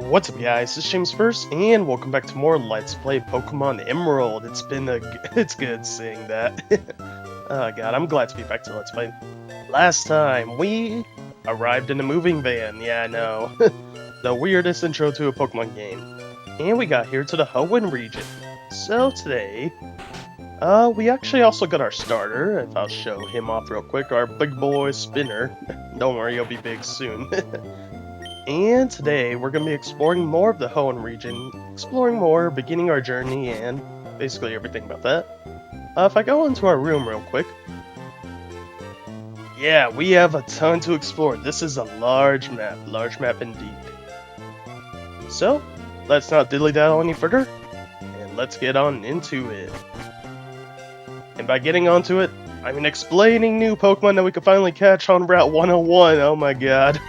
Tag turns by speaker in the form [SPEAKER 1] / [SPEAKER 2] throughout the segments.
[SPEAKER 1] What's up, guys? This is James First, and welcome back to more Let's Play Pokemon Emerald. It's good seeing that. Oh god, I'm glad to be back to Let's Play. Last time, we arrived in a moving van. Yeah, I know. The weirdest intro to a Pokemon game. And we got here to the Hoenn Region. So today, we actually also got our starter, if I'll show him off real quick, our big boy Spinner. Don't worry, he'll be big soon. And today, we're going to be exploring more of the Hoenn region, exploring more, beginning our journey, and basically everything about that. If I go into our room real quick, yeah, we have a ton to explore. This is a large map indeed. So, let's not dilly-dally any further, and let's get on into it. And by getting onto it, I mean explaining new Pokemon that we can finally catch on Route 101, oh my god.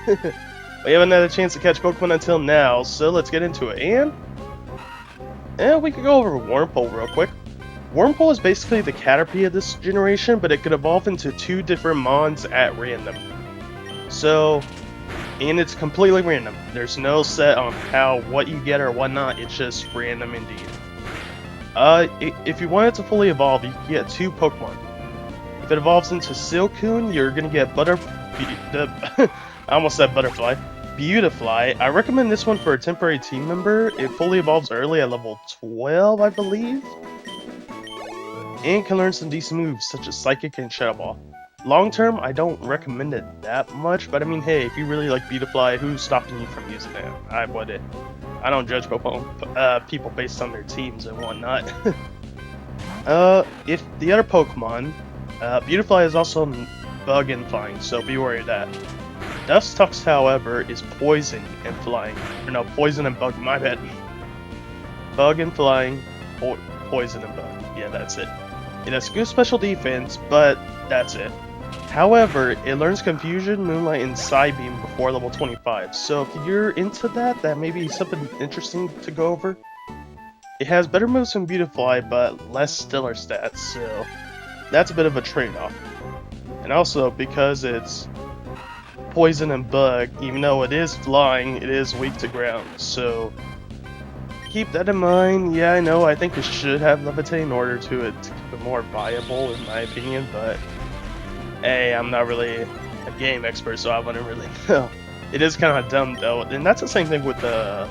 [SPEAKER 1] We haven't had a chance to catch Pokemon until now, so let's get into it. And we could go over Wurmple real quick. Wurmple is basically the Caterpie of this generation, but it could evolve into two different Mons at random. So, and it's completely random. There's no set on what you get or whatnot, it's just random indeed. If you want it to fully evolve, you can get two Pokemon. If it evolves into Silcoon, you're gonna get I almost said Butterfly. Beautifly. I recommend this one for a temporary team member. It fully evolves early at level 12, I believe. And can learn some decent moves, such as Psychic and Shadow Ball. Long term, I don't recommend it that much, but I mean, hey, if you really like Beautifly, who's stopping you from using it? I don't judge people based on their teams and whatnot. If the other Pokemon, Beautifly is also Bug and Flying, so be wary of that. Dustox, however, is Poison and Flying. Or no, Poison and Bug, my bad. Bug and Flying, Poison and Bug. Yeah, that's it. It has good special defense, but that's it. However, it learns Confusion, Moonlight, and Psybeam before level 25, so if you're into that may be something interesting to go over. It has better moves than Beautifly, but less stellar stats, so that's a bit of a trade-off. And also, because it's Poison and Bug, even though it is flying, it is weak to ground, so keep that in mind. Yeah, I know, I think it should have Levitate in order to keep it more viable, in my opinion, but hey, I'm not really a game expert, so I wouldn't really know. It is kind of dumb, though, and that's the same thing with the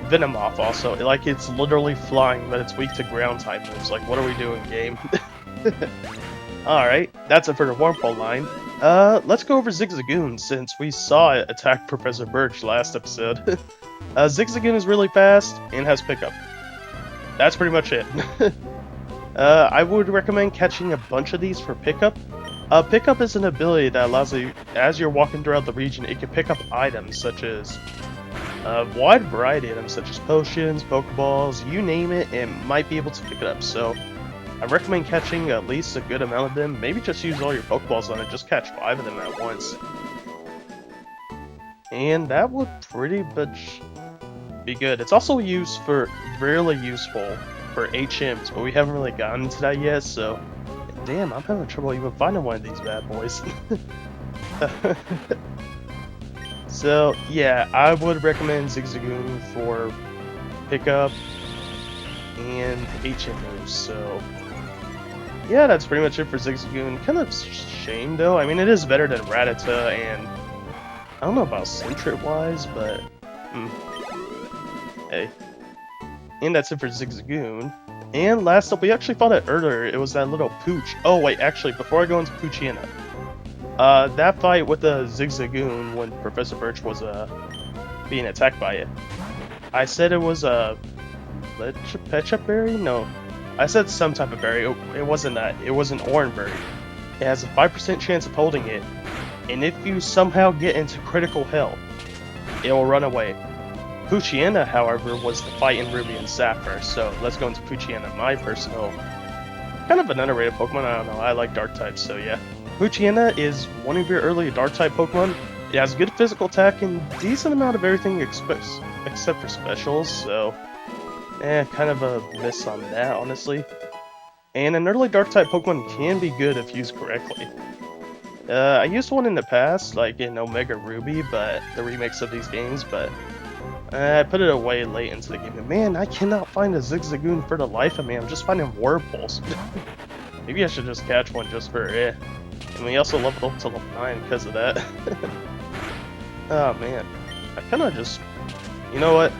[SPEAKER 1] Venomoth also. Like, it's literally flying, but it's weak to ground type moves. Like, what are we doing, game? Alright, that's it for the Wurmple line. Let's go over Zigzagoon, since we saw it attack Professor Birch last episode. Zigzagoon is really fast, and has pickup. That's pretty much it. I would recommend catching a bunch of these for pickup. Pickup is an ability that allows you, as you're walking throughout the region, it can pick up items such as a wide variety of items, such as potions, Pokeballs, you name it, and might be able to pick it up. So I recommend catching at least a good amount of them. Maybe just use all your Pokeballs on it, just catch 5 of them at once. And that would pretty much be good. It's also really useful for HMs, but we haven't really gotten into that yet, so damn, I'm having trouble even finding one of these bad boys. So yeah, I would recommend Zigzagoon for pickup and HM moves, so yeah, that's pretty much it for Zigzagoon. Kind of shame though, I mean it is better than Rattata and I don't know about Sentret wise, but hey. And that's it for Zigzagoon. And last up, we actually fought it earlier, it was that little Pooch. Oh wait, actually, before I go into Poochyena, that fight with the Zigzagoon when Professor Birch was being attacked by it, I said it was a Pecha berry? No, I said some type of berry. It wasn't that. It was an orange berry. It has a 5% chance of holding it, and if you somehow get into critical hell, it will run away. Poochyena, however, was the fight in Ruby and Sapphire, so let's go into Poochyena, my personal, kind of an underrated Pokemon. I don't know, I like dark types, so yeah. Poochyena is one of your early dark type Pokemon. It has good physical attack and decent amount of everything except for specials, so kind of a miss on that, honestly. And an early dark type Pokemon can be good if used correctly. I used one in the past, like in Omega Ruby, but the remakes of these games, but I put it away late into the game, and man, I cannot find a Zigzagoon for the life of me. I'm just finding Whirlpools. Maybe I should just catch one just for it. And we also leveled up to level 9 because of that. Oh man, I kind of just, you know what?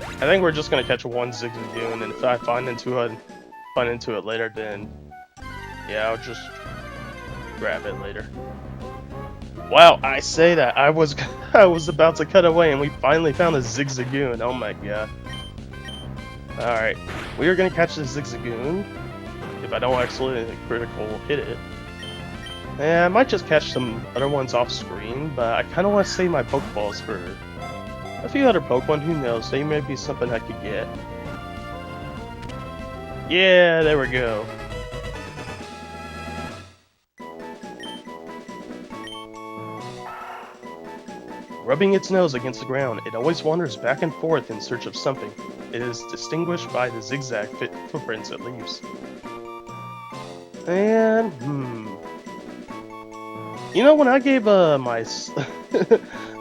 [SPEAKER 1] I think we're just gonna catch one Zigzagoon, and if I find into it later, then yeah, I'll just grab it later. Wow, I say that I was about to cut away, and we finally found a Zigzagoon. Oh my god! All right, we are gonna catch the Zigzagoon. If I don't accidentally critical hit it, and I might just catch some other ones off screen. But I kind of want to save my Pokeballs for a few other Pokemon. Who knows? They may be something I could get. Yeah, there we go. Rubbing its nose against the ground, it always wanders back and forth in search of something. It is distinguished by the zigzag footprints it leaves. And, you know, when I gave, my...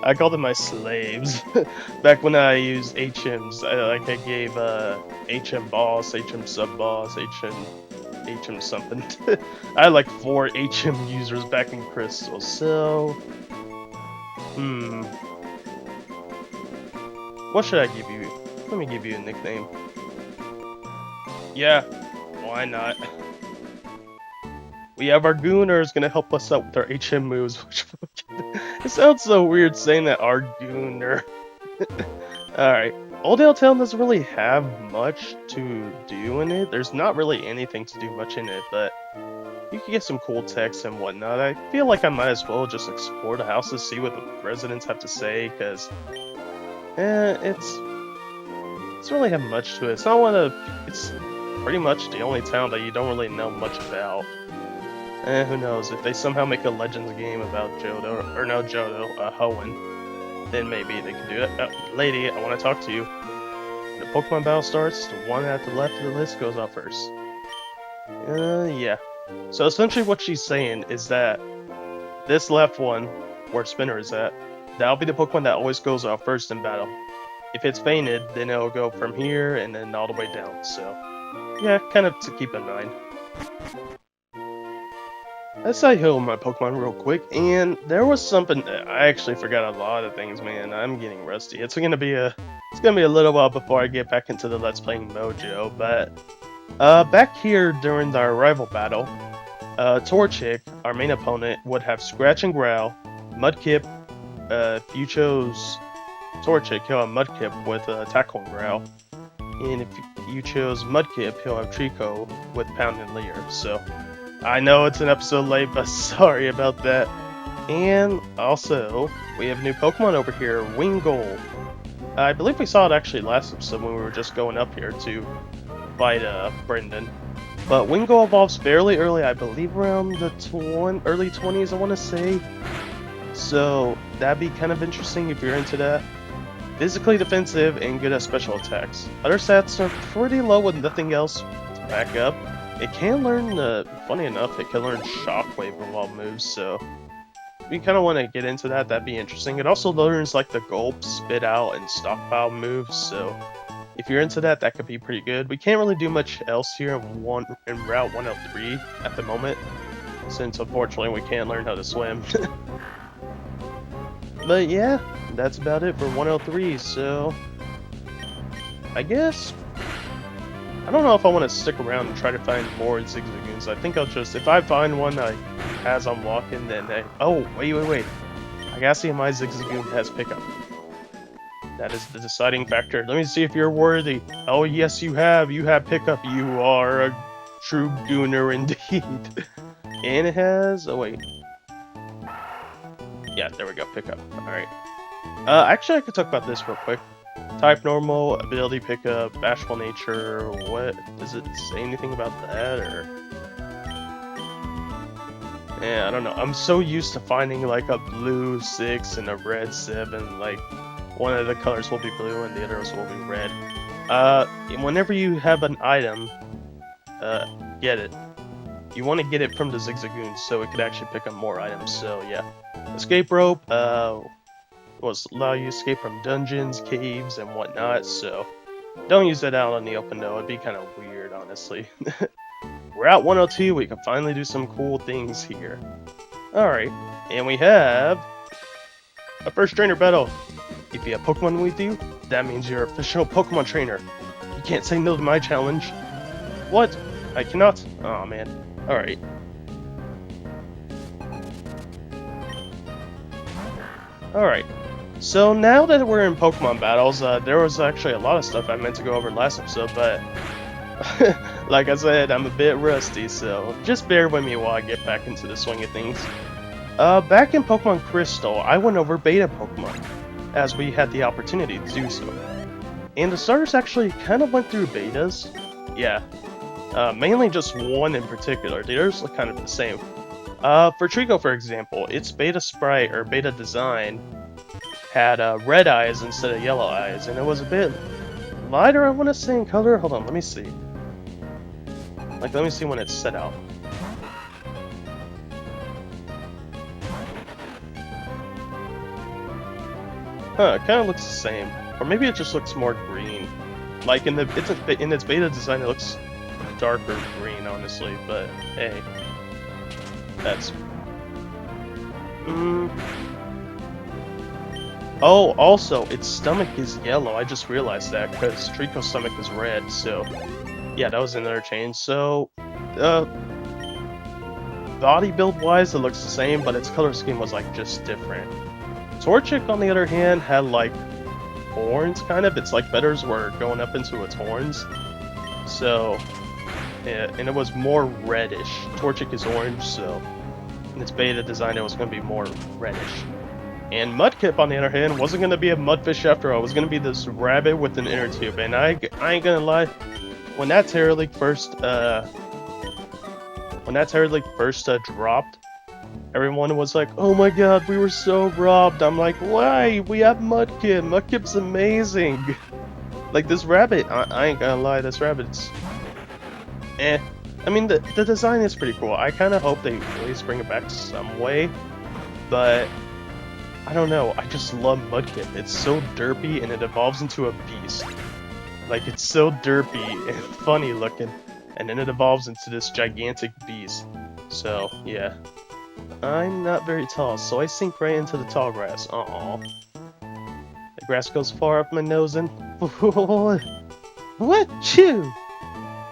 [SPEAKER 1] I called them my slaves. Back when I used HMs, I gave, HM boss, HM sub boss, HM something. I had like 4 HM users back in Crystal, so... What should I give you? Let me give you a nickname. Yeah, why not? We have our Gooners gonna help us out with our HM moves, which it sounds so weird saying that, our Gooner. Alright, Oldale Town doesn't really have much to do in it. There's not really anything to do much in it, but you can get some cool text and whatnot. I feel like I might as well just explore the houses, see what the residents have to say, because it's really have much to it. It's not one of it's pretty much the only town that you don't really know much about. Who knows, if they somehow make a Legends game about Johto, or no Johto, Hoenn, then maybe they can do it. Lady, I want to talk to you. When the Pokemon battle starts, the one at the left of the list goes off first. Yeah. So essentially what she's saying is that this left one, where Spinner is at, that'll be the Pokemon that always goes off first in battle. If it's fainted, then it'll go from here and then all the way down, so... yeah, kind of to keep in mind. Let's say heal my Pokemon real quick, and there was something... I actually forgot a lot of things, man. I'm getting rusty. It's gonna be a little while before I get back into the Let's Playing mojo, but... back here during our rival battle, Torchic, our main opponent, would have Scratch and Growl, Mudkip. If you chose Torchic, he'll have Mudkip with Tackle and Growl. And if you chose Mudkip, he'll have Trico with Pound and Leer. So, I know it's an episode late, but sorry about that. And also, we have a new Pokemon over here, Wingull. I believe we saw it actually last episode when we were just going up here to fight Brendan. But Wingull evolves fairly early, I believe around the early 20s, I want to say. So that'd be kind of interesting if you're into that. Physically defensive and good at special attacks. Other stats are pretty low with nothing else to back up. It can learn, funny enough, it can learn Shockwave of all moves, so if you kind of want to get into that, that'd be interesting. It also learns like the Gulp, Spit Out, and Stockpile moves, so if you're into that, that could be pretty good. We can't really do much else here in Route 103 at the moment, since unfortunately we can't learn how to swim. But yeah, that's about it for 103, so I guess I don't know if I want to stick around and try to find more Zigzagoons. I think I'll just, if I find one as I'm walking, then oh, wait. I gotta see if my Zigzagoon has pickup. That is the deciding factor. Let me see if you're worthy. Oh yes, you have pickup. You are a true Gooner indeed. And it has, oh wait. Yeah, there we go, pickup. Alright. Actually I could talk about this real quick. Type normal, ability pickup, bashful nature, what? Does it say anything about that, or? Yeah, I don't know. I'm so used to finding like a blue 6 and a red 7, like one of the colors will be blue and the others will be red. Whenever you have an item, get it. You want to get it from the Zigzagoon so it could actually pick up more items, so yeah. Escape rope, was allow you to escape from dungeons, caves, and whatnot, so don't use that out on the open though, it'd be kind of weird, honestly. We're at 102, we can finally do some cool things here. Alright, and we have a first trainer battle. If you have Pokemon with you, that means you're an official Pokemon trainer. You can't say no to my challenge. What? I cannot? Aw, man. Alright. Alright. So now that we're in Pokemon battles, there was actually a lot of stuff I meant to go over last episode, but like I said, I'm a bit rusty, so just bear with me while I get back into the swing of things. Back in Pokemon Crystal, I went over beta Pokemon, as we had the opportunity to do so. And the starters actually kind of went through betas. Yeah. Mainly just one in particular. The others look kind of the same. For Trico, for example, its beta sprite, or beta design, had red eyes instead of yellow eyes, and it was a bit lighter, I want to say, in color. Hold on, let me see. Like, let me see when it's set out. Huh, it kind of looks the same. Or maybe it just looks more green. Like, in its beta design, it looks darker green, honestly, but hey. That's... Oh, also, its stomach is yellow. I just realized that, because Trico's stomach is red, so... Yeah, that was another change. So, body build-wise, it looks the same, but its color scheme was, like, just different. Torchic, on the other hand, had, like, horns, kind of. Its, like, feathers were going up into its horns. So, yeah, and it was more reddish. Torchic is orange, so in its beta design, it was going to be more reddish. And Mudkip, on the other hand, wasn't going to be a mudfish after all. It was going to be this rabbit with an inner tube. And I ain't gonna lie, when that Terra League first, dropped, everyone was like, "Oh my god, we were so robbed." I'm like, why? We have Mudkip. Mudkip's amazing. Like, this rabbit, I ain't gonna lie, this rabbit's... eh. I mean, the design is pretty cool. I kind of hope they at least bring it back some way. But, I don't know, I just love Mudkip. It's so derpy and it evolves into a beast. Like, it's so derpy and funny looking. And then it evolves into this gigantic beast. So, yeah. I'm not very tall, so I sink right into the tall grass. Aww. The grass goes far up my nose and... What? Chew!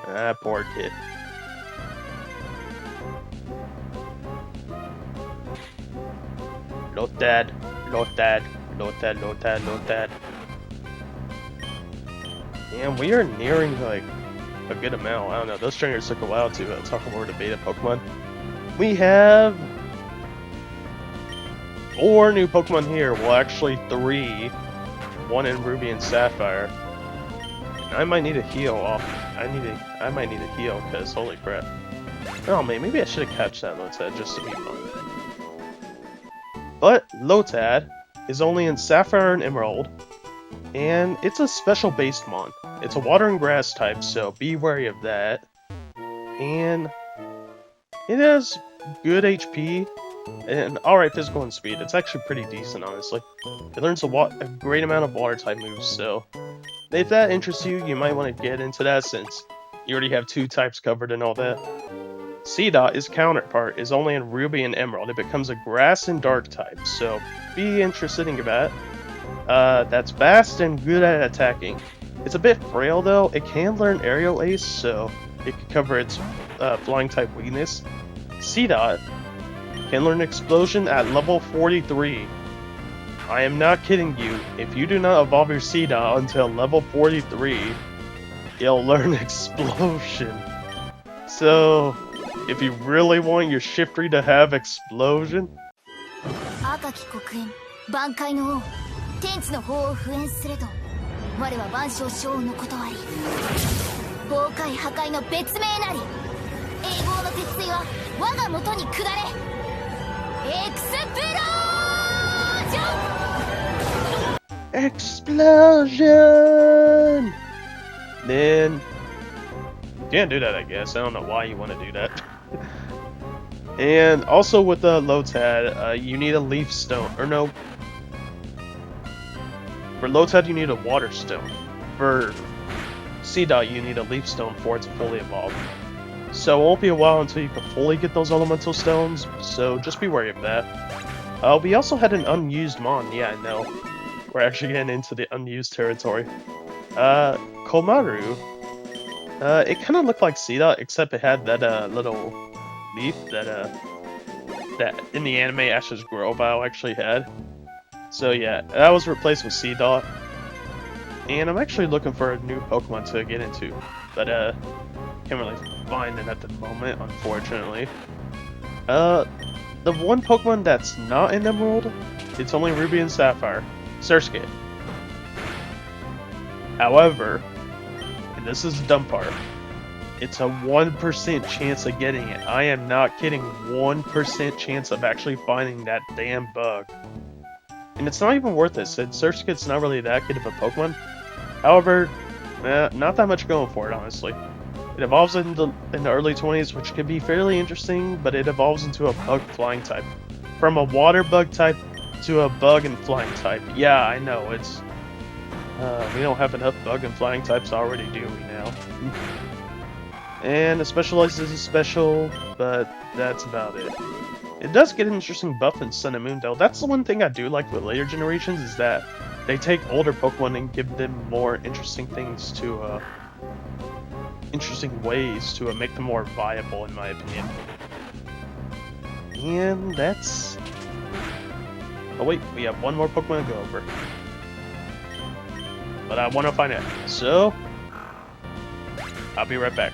[SPEAKER 1] Ah, poor kid. Lotad. And we are nearing, like, a good amount. I don't know, those trainers took a while to talk over the beta Pokemon. We have 4 new Pokemon here. Well, actually 3. 1 in Ruby and Sapphire. And I might need a heal off. I might need a heal, because holy crap. Oh man, maybe I should have catched that Lotad just to be fun. But Lotad is only in Sapphire and Emerald, and it's a special based mon. It's a water and grass type, so be wary of that. And it has good HP and alright physical and speed. It's actually pretty decent, honestly. It learns a great amount of water type moves, so if that interests you, you might want to get into that since you already have 2 types covered and all that. Seedot, its counterpart, is only in Ruby and Emerald. It becomes a grass and dark type, so be interested in that. That's fast and good at attacking. It's a bit frail though. It can learn Aerial Ace, so it can cover its flying type weakness. Seedot can learn Explosion at level 43. I am not kidding you. If you do not evolve your Seedot until level 43, it'll learn Explosion. So, if you really want your Shiftry to have Explosion... Explosion! Then... you can't do that, I guess. I don't know why you want to do that. And also with the Lotad, you need a Leaf Stone. Or no... For Lotad, you need a water stone. For Seedot, you need a leaf stone for it to fully evolve. So it won't be a while until you can fully get those elemental stones, so just be wary of that. We also had an unused mon, yeah, I know. We're actually getting into the unused territory. Komaru, it kind of looked like Seedot, except it had that, little leaf that in the anime Ash's Grobao actually had. So yeah, that was replaced with Seedot. And I'm actually looking for a new Pokemon to get into, but can't really find it at the moment, unfortunately. The one Pokemon that's not in Emerald, it's only Ruby and Sapphire, Surskit. However, and this is the dumb part, it's a 1% chance of getting it. I am not kidding, 1% chance of actually finding that damn bug. And it's not even worth it, since Surskit's not really that good of a Pokemon. However, not that much going for it, honestly. It evolves in the early 20s, which could be fairly interesting, but it evolves into a bug flying type. From a water bug type to a bug and flying type. Yeah, I know, it's... we don't have enough bug and flying types already, do we now? And it specializes as special, but that's about it. It does get an interesting buff in Sun and Moon, though. That's the one thing I do like with later generations, is that they take older Pokemon and give them more interesting things to, interesting ways to make them more viable, in my opinion. And that's... Oh wait, we have one more Pokemon to go over. But I want to find it, so... I'll be right back.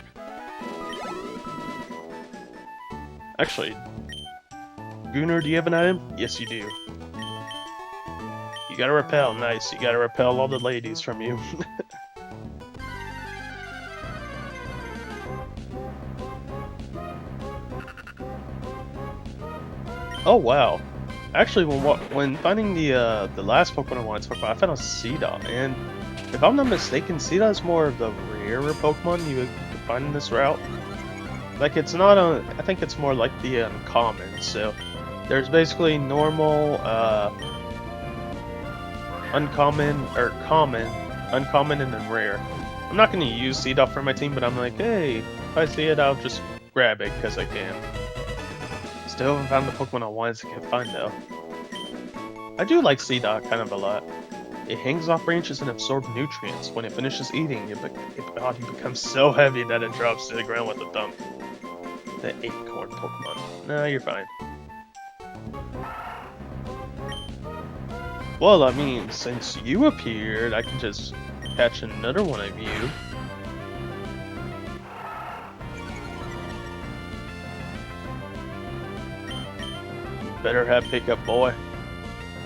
[SPEAKER 1] Actually... Gunnar, do you have an item? Yes, you do. You gotta repel, nice. You gotta repel all the ladies from you. Oh wow! Actually, when finding the last Pokemon I wanted to talk about, I found a Seedot, and if I'm not mistaken, Seedot is more of the rarer Pokemon you could find in this route. Like it's not a, I think it's more like the uncommon. So there's basically normal, uncommon, or common, uncommon, and then rare. I'm not going to use Seedot for my team, but I'm like, hey, if I see it, I'll just grab it because I can. Still haven't found the Pokemon I wanted to find though. I do like Seedot kind of a lot. It hangs off branches and absorbs nutrients. When it finishes eating, its body becomes so heavy that it drops to the ground with a thump. The acorn Pokemon. No, you're fine. Well, I mean, since you appeared, I can just catch another one of you. Better have pickup, boy.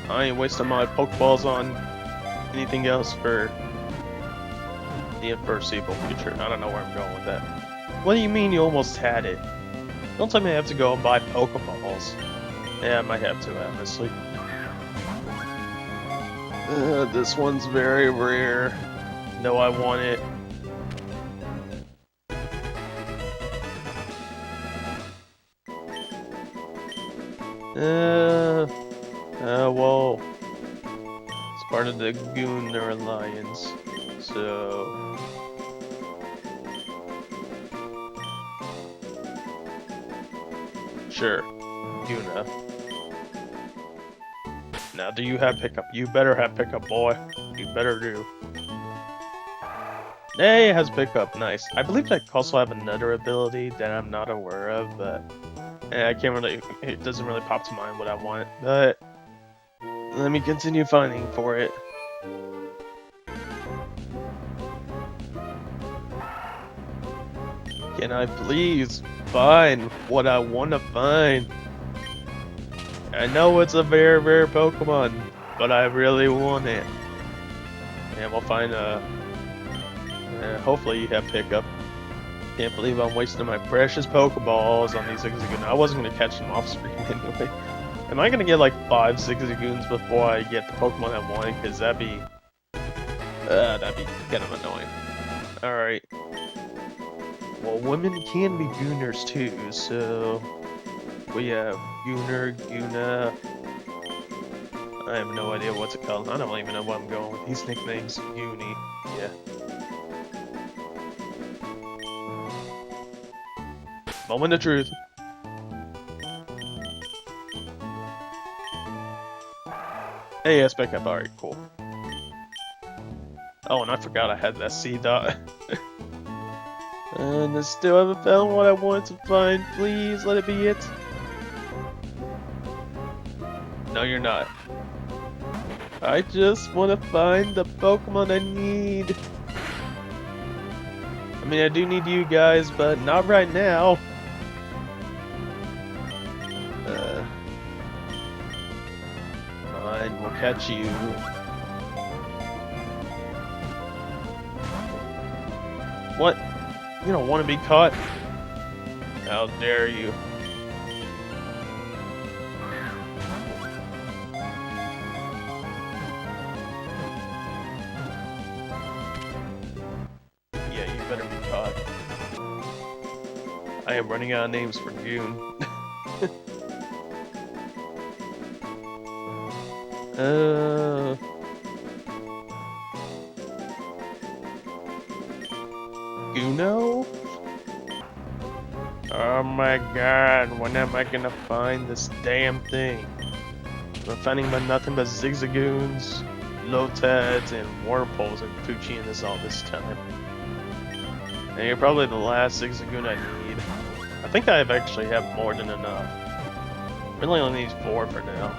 [SPEAKER 1] I ain't wasting my Pokeballs on anything else for the foreseeable future. I don't know where I'm going with that. What do you mean you almost had it? Don't tell me I have to go and buy Pokeballs. Yeah, I might have to, honestly. This one's very rare. No, I want it. Well, it's part of the Gunnar Alliance, so... Sure, Gunnar. Now, do you have pickup? You better have pickup, boy. You better do. Hey, it has pickup, nice. I believe I also have another ability that I'm not aware of, but... I can't really, it doesn't really pop to mind what I want, but let me continue finding for it. Can I please find what I want to find? I know it's a very rare Pokemon, but I really want it. And we'll find hopefully you have pickup. Can't believe I'm wasting my precious Pokeballs on these Zigzagoons. I wasn't going to catch them off screen anyway. Am I going to get like 5 Zigzagoons before I get the Pokemon I want? Because that'd be kind of annoying. Alright. Well, women can be Gunnars too, so... We have Gunnar, Guna... I have no idea what to call him. I don't even know what I'm going with these nicknames. Uni, yeah. Moment of truth. Hey, that's back up. Alright, cool. Oh, and I forgot I had that C dot. And I still haven't found what I wanted to find. Please, let it be it. No, you're not. I just want to find the Pokemon I need. I mean, I do need you guys, but not right now. Fine, we'll catch you. What? You don't want to be caught? How dare you? Yeah, you better be caught. I am running out of names for June. Guno? Oh my god, when am I gonna find this damn thing? I'm finding but nothing but Zigzagoons, Lotads, and Wurmples and Poochyens all this time. And you're probably the last Zigzagoon I need. I think I actually have more than enough. Really only need 4 for now.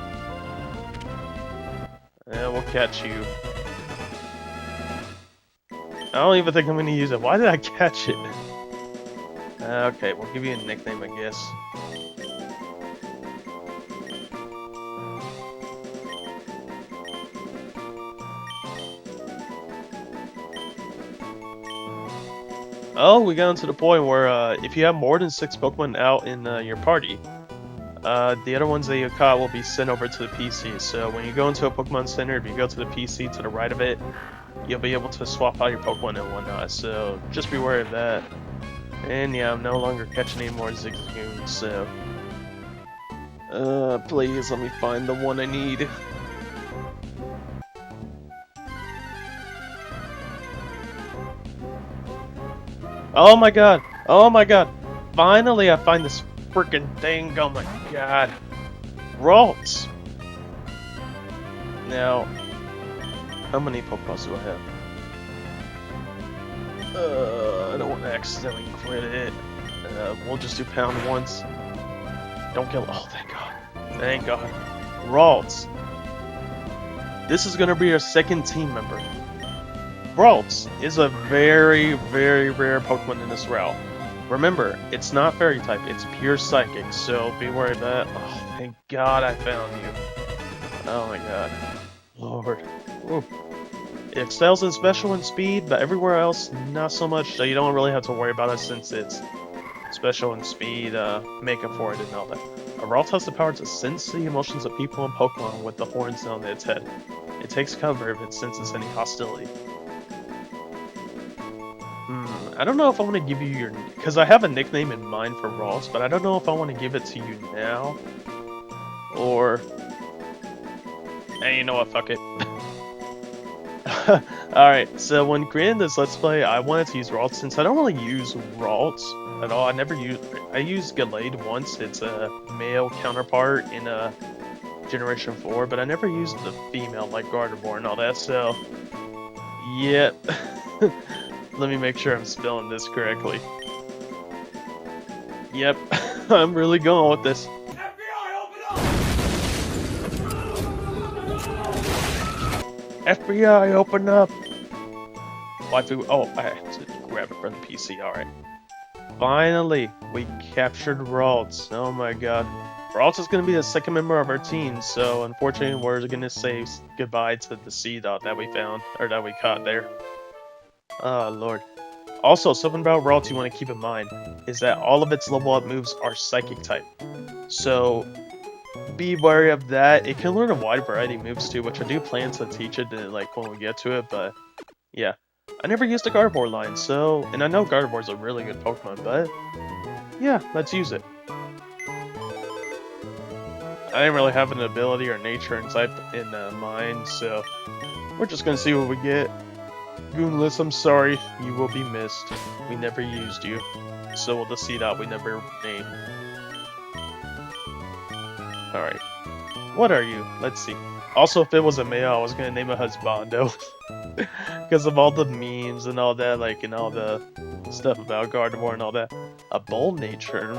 [SPEAKER 1] Yeah, we'll catch you. I don't even think I'm gonna use it. Why did I catch it? Okay, we'll give you a nickname, I guess. Oh, we got to the point where if you have more than 6 Pokemon out in your party, the other ones that you caught will be sent over to the PC. So when you go into a Pokemon Center, if you go to the PC to the right of it, you'll be able to swap out your Pokemon and whatnot. So just be aware of that. And yeah, I'm no longer catching any more Zigzagoons, so... please let me find the one I need. Oh my god! Oh my god! Finally I find this freaking thing! Oh my god! Ralts! Now, how many Pokeballs do I have? I don't want to accidentally quit it. We'll just do pound once. Don't kill. Oh, thank God. Thank God. Ralts. This is going to be our second team member. Ralts is a very, very rare Pokemon in this route. Remember, it's not Fairy type, it's pure Psychic, so be worried about that. Oh, thank God I found you. Oh my God. Lord. Ooh. It excels in special and speed, but everywhere else, not so much, so you don't really have to worry about it since it's special and speed make up for it and all that. A Ralts has the power to sense the emotions of people and Pokemon with the horns on its head. It takes cover if it senses any hostility. I don't know if I want to give you your... Because I have a nickname in mind for Ralts, but I don't know if I want to give it to you now. Or... Hey, you know what, fuck it. Alright, so when creating this Let's Play, I wanted to use Ralts since I don't really use Ralts at all. I used Gallade once, it's a male counterpart in Generation 4, but I never used the female like Gardevoir and all that, so... Yep. Let me make sure I'm spelling this correctly. Yep, I'm really going with this. FBI, open up! Waifu, oh, I have to grab it from the PC, alright. Finally, we captured Ralts. Oh my god. Ralts is going to be the second member of our team, so unfortunately we're going to say goodbye to the C-Dot that we found, or that we caught there. Oh lord. Also, something about Ralts you want to keep in mind is that all of its level up moves are Psychic type. So, be wary of that. It can learn a wide variety of moves too, which I do plan to teach it like when we get to it, but yeah. I never used the Gardevoir line, so... And I know Gardevoir's a really good Pokemon, but... Yeah, let's use it. I didn't really have an ability or nature and type in mind, so we're just gonna see what we get. Goonless, I'm sorry, you will be missed. We never used you. So will the Seedot we never named. Alright. What are you? Let's see. Also, if it was a male, I was gonna name it Husbando. Because of all the memes and all that, like, and all the stuff about Gardevoir and all that. A bold nature.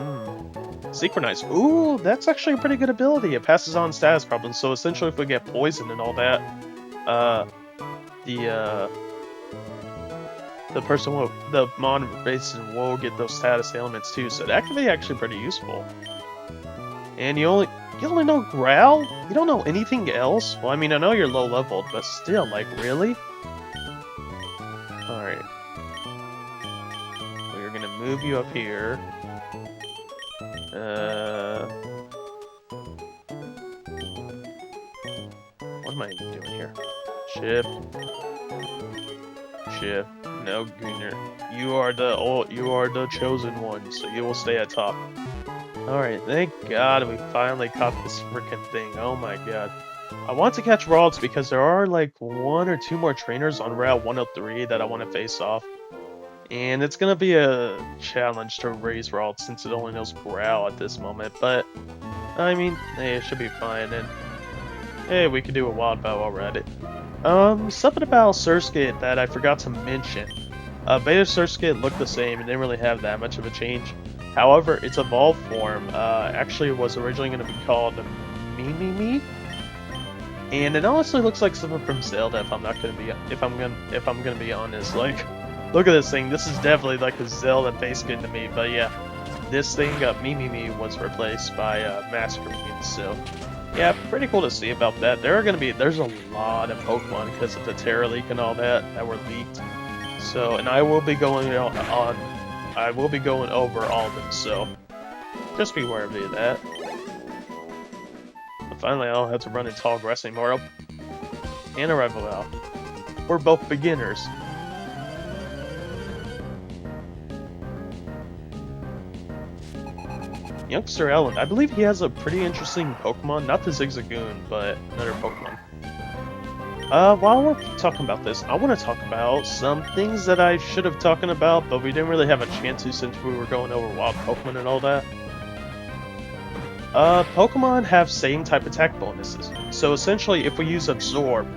[SPEAKER 1] Synchronize. Ooh, that's actually a pretty good ability. It passes on status problems, so essentially if we get poisoned and all that, the person will, the mon race will get those status ailments too, so that can be actually pretty useful. And you only know Growl? You don't know anything else? Well, I mean, I know you're low leveled, but still, like, really? Alright. We're gonna move you up here. What am I doing here? Chip. No, Gunner. You are the chosen one, so you will stay at top. Alright, thank God we finally caught this freaking thing. Oh my god. I want to catch Ralts because there are like 1 or 2 more trainers on Route 103 that I want to face off. And it's gonna be a challenge to raise Ralts since it only knows Growl at this moment, but I mean, hey, it should be fine, and hey, we could do a wild bow while we're at it. Something about Surskit that I forgot to mention. Beta Surskit looked the same and didn't really have that much of a change. However, its evolved form actually was originally going to be called Mimimi, and it honestly looks like something from Zelda. If I'm gonna be honest, like, look at this thing. This is definitely like a Zelda face skin to me. But yeah, this thing Mimimi was replaced by Master Minion. So yeah, pretty cool to see about that. There's a lot of Pokemon because of the Terra leak and all that were leaked. So, and I will be going over all of them, so just be aware of that. But finally, I don't have to run in tall grass anymore. And a rival out. We're both beginners. Youngster Ellen, I believe he has a pretty interesting Pokemon, not the Zigzagoon, but another Pokemon. While we're talking about this, I want to talk about some things that I should have talked about, but we didn't really have a chance to since we were going over wild Pokemon and all that. Pokemon have same type attack bonuses. So essentially, if we use Absorb,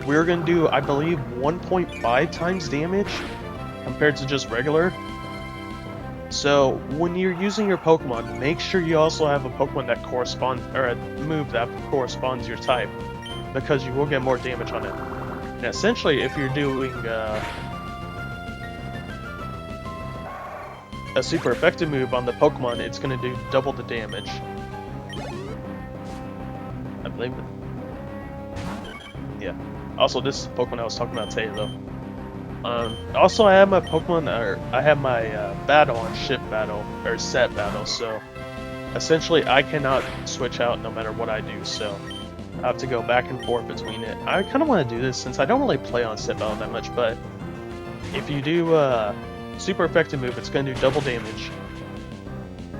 [SPEAKER 1] we're going to do, I believe, 1.5 times damage compared to just regular. So when you're using your Pokemon, make sure you also have a Pokemon that corresponds, or a move that corresponds to your type, because you will get more damage on it. And essentially, if you're doing a super effective move on the Pokemon, it's going to do double the damage. I believe it. Yeah. Also, this is the Pokemon I was talking about today, though. Also, I have my Pokemon, or I have my battle on ship battle, or set battle, so essentially I cannot switch out no matter what I do, so I have to go back and forth between it. I kind of want to do this since I don't really play on set battle that much, but if you do a super effective move, it's going to do double damage,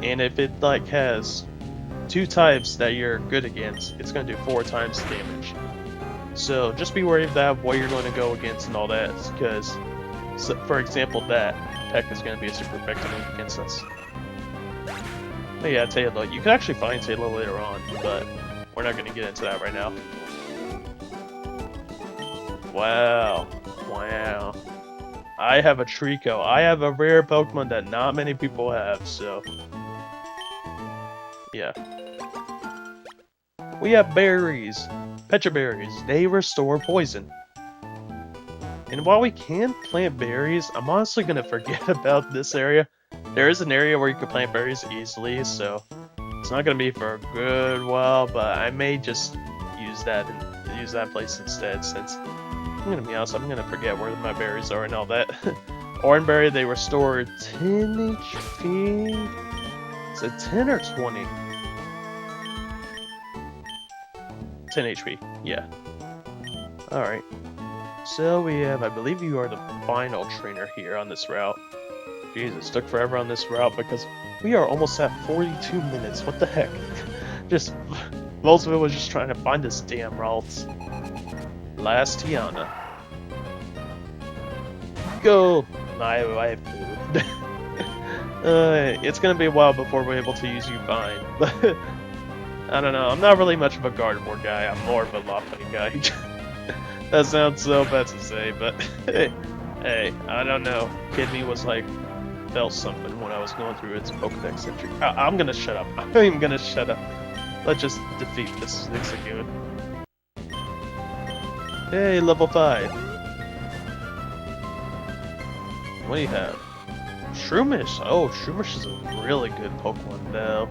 [SPEAKER 1] and if it like has 2 types that you're good against, it's going to do 4 times the damage. So just be worried of that, what you're going to go against and all that, because, so, for example, that Peck is going to be a super effective move against us. But yeah, Taylor, you can actually find Taylor later on, but we're not going to get into that right now. Wow. Wow. I have a Trico. I have a rare Pokemon that not many people have, so yeah. We have berries. Pecha berries. They restore poison. And while we can plant berries, I'm honestly going to forget about this area. There is an area where you can plant berries easily, so it's not going to be for a good while, but I may just use that place instead, since I'm going to be honest, I'm going to forget where my berries are and all that. Oranberry, they restore 10 HP. Is it 10 or 20? 10 HP, yeah. Alright. So we have, I believe you are the final trainer here on this route. Jesus, took forever on this route because we are almost at 42 minutes. What the heck? Just Most of it was just trying to find this damn Ralts. Last Tiana. Go! I have food. It's gonna be a while before we're able to use you fine, but I don't know. I'm not really much of a Gardevoir guy. I'm more of a Lopunny guy. That sounds so bad to say, but hey, I don't know. Kid me was like, felt something when I was going through its Pokedex entry. I'm gonna shut up. I'm gonna shut up. Let's just defeat this Zigzagoon. Hey, level 5. What do you have? Shroomish! Oh, Shroomish is a really good Pokemon now.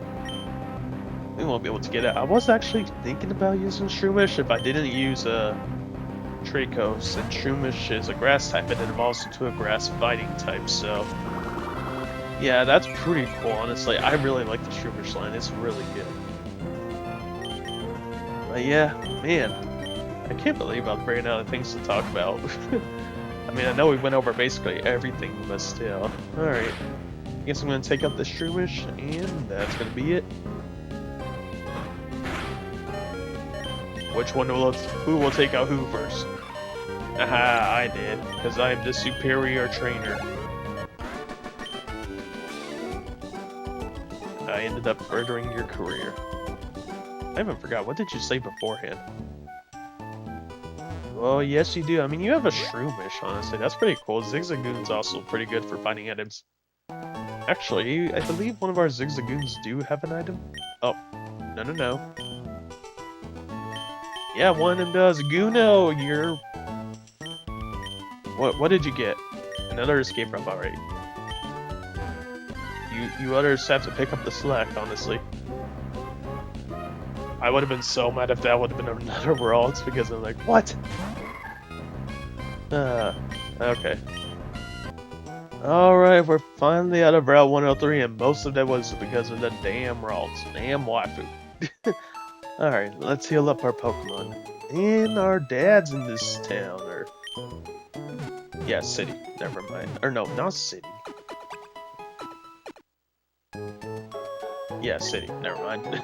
[SPEAKER 1] We won't be able to get it. I was actually thinking about using Shroomish if I didn't use Trico, since Shroomish is a grass type and it evolves into a grass fighting type, so... Yeah, that's pretty cool, honestly. I really like the Shroomish line. It's really good. But yeah, man. I can't believe I'm bringing out things to talk about. I mean, I know we went over basically everything, but still. Alright. I guess I'm going to take out the Shroomish, and that's going to be it. Who will take out who first? Aha, I did, because I'm the superior trainer. I ended up furthering your career. I haven't forgot, what did you say beforehand? Well, yes you do. I mean, you have a Shroomish, honestly. That's pretty cool. Zigzagoon's also pretty good for fighting items. Actually, I believe one of our Zigzagoons do have an item. Oh, no. Yeah, one of them does. Guno, you're... What did you get? Another escape rope, alright. You others have to pick up the slack, honestly. I would have been so mad if that would have been another Worlds, because I'm like, what? Okay. Alright, we're finally out of Route 103, and most of that was because of the damn Ralts. Damn waifu. Alright, let's heal up our Pokemon. And our dad's in this town, or... Yeah, city. Never mind. Or no, not city. Yeah, city. Never mind.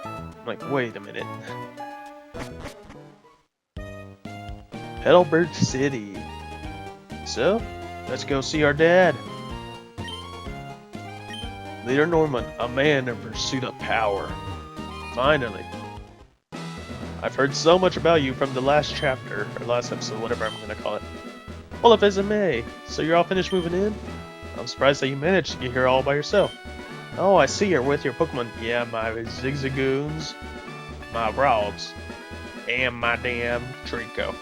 [SPEAKER 1] I'm like, wait a minute. Petalburg City. So, let's go see our dad. Leader Norman, a man in pursuit of power. Finally. I've heard so much about you from the last chapter, or last episode, whatever I'm gonna call it. Well, if it's a May, so you're all finished moving in? I'm surprised that you managed to get here all by yourself. Oh, I see you're with your Pokemon. Yeah, my Zigzagoons, my Ralts, and my damn Trico.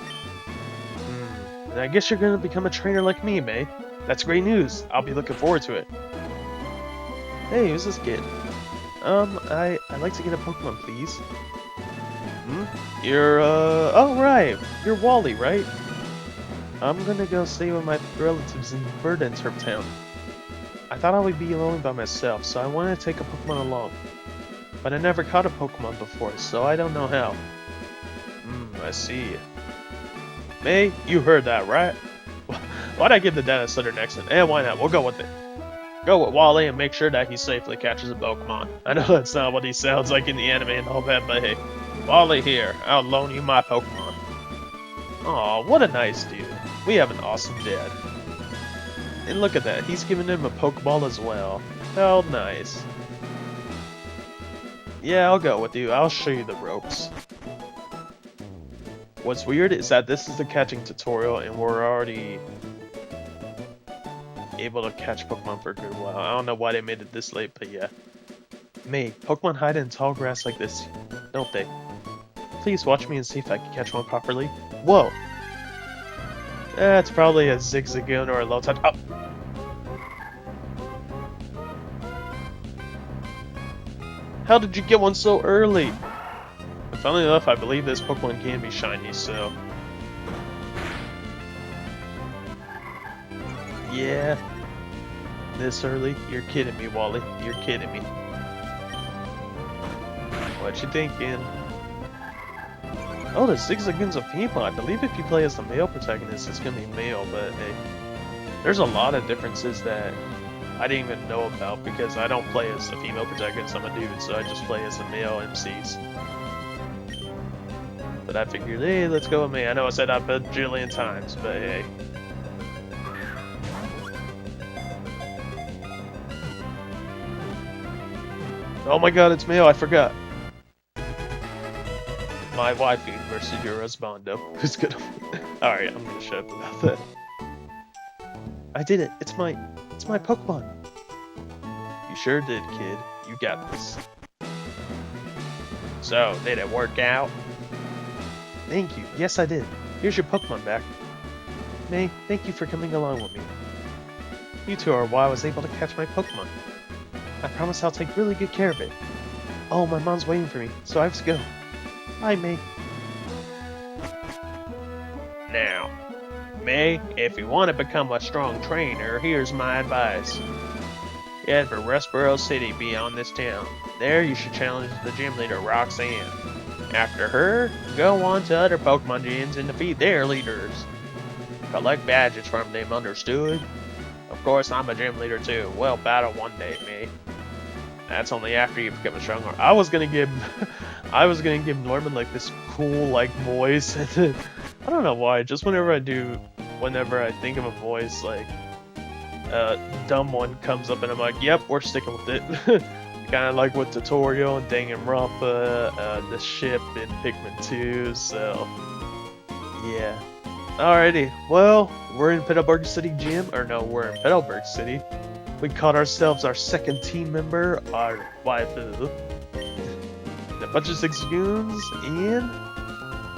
[SPEAKER 1] I guess you're gonna become a trainer like me, May. That's great news. I'll be looking forward to it. Hey, who's this kid? I'd like to get a Pokemon, please. You're, oh, right. You're Wally, right? I'm gonna go stay with my relatives in Verdanturp Town. I thought I would be alone by myself, so I wanted to take a Pokemon along. But I never caught a Pokemon before, so I don't know how. I see. May, you heard that, right? Why'd I give the dad a southern accent? And why not? We'll go with it. Go with Wally and make sure that he safely catches a Pokemon. I know that's not what he sounds like in the anime and all that, but hey. Wally here, I'll loan you my Pokemon. Aw, what a nice dude. We have an awesome dad. And look at that, he's giving him a Pokeball as well. How nice. Yeah, I'll go with you. I'll show you the ropes. What's weird is that this is the catching tutorial and we're already able to catch Pokemon for a good while. I don't know why they made it this late, but yeah. May, Pokemon hide in tall grass like this, don't they? Please watch me and see if I can catch one properly. Whoa! That's probably a Zigzagoon or a low touch. Oh! How did you get one so early? But funnily enough, I believe this Pokemon can be shiny, so... Yeah. This early? You're kidding me, Wally. You're kidding me. What you thinking? Oh, the Zigzagoon's a female. I believe if you play as the male protagonist, it's gonna be male, but hey. There's a lot of differences that I didn't even know about because I don't play as a female protagonist, I'm a dude, so I just play as the male MCs. But I figured, hey, let's go with me. I know I said that a bajillion times, but hey. Oh my god, it's male, I forgot. My wifey versus your husbando. Who's gonna Alright, I'm gonna shut up about that. I did it, it's my Pokemon. You sure did, kid. You got this. So, did it work out? Thank you, yes I did. Here's your Pokemon back. May, thank you for coming along with me. You two are why I was able to catch my Pokemon. I promise I'll take really good care of it. Oh, my mom's waiting for me, so I have to go. Bye, May. Now, May, if you want to become a strong trainer, here's my advice. Head for Rustboro City beyond this town. There you should challenge the gym leader, Roxanne. After her, go on to other Pokemon gyms and defeat their leaders. Collect badges from them, understood? Of course, I'm a gym leader too. We'll battle one day, May. That's only after you become a stronger. I was gonna give Norman like this cool like voice, and then, I don't know why. Just whenever I think of a voice, like dumb one comes up, and I'm like, yep, we're sticking with it. Kind of like with Tutorial and Danganronpa, the ship in Pikmin 2. So yeah. Alrighty. Well, we're in Petalburg City Gym, or no, we're in Petalburg City. We caught ourselves our second team member, our waifu, and a bunch of 6 goons, and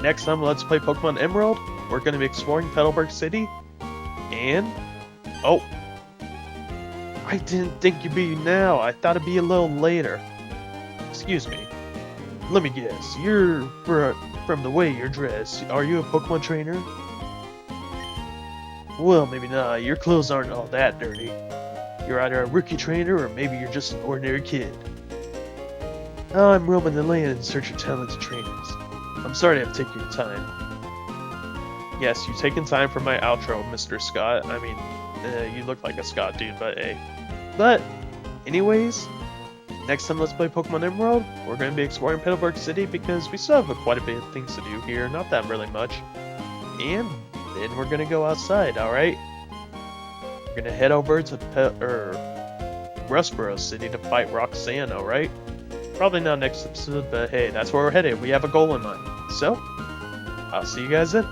[SPEAKER 1] next time Let's Play Pokemon Emerald, we're going to be exploring Petalburg City, and, oh, I didn't think you'd be now, I thought it'd be a little later. Excuse me, let me guess, you're, from the way you're dressed, are you a Pokemon trainer? Well, maybe not, your clothes aren't all that dirty. You're either a rookie trainer or maybe you're just an ordinary kid. I'm roaming the land in search of talented trainers. I'm sorry to have taken your time. Yes, you've taken time for my outro, Mr. Scott. I mean, you look like a Scott dude, but hey. But, anyways, next time Let's Play Pokemon Emerald, we're going to be exploring Petalburg City because we still have quite a bit of things to do here, not that really much. And then we're going to go outside, alright? We're gonna head over to Rustboro City to fight Roxanne, alright? Probably not next episode, but hey, that's where we're headed. We have a goal in mind. So, I'll see you guys then.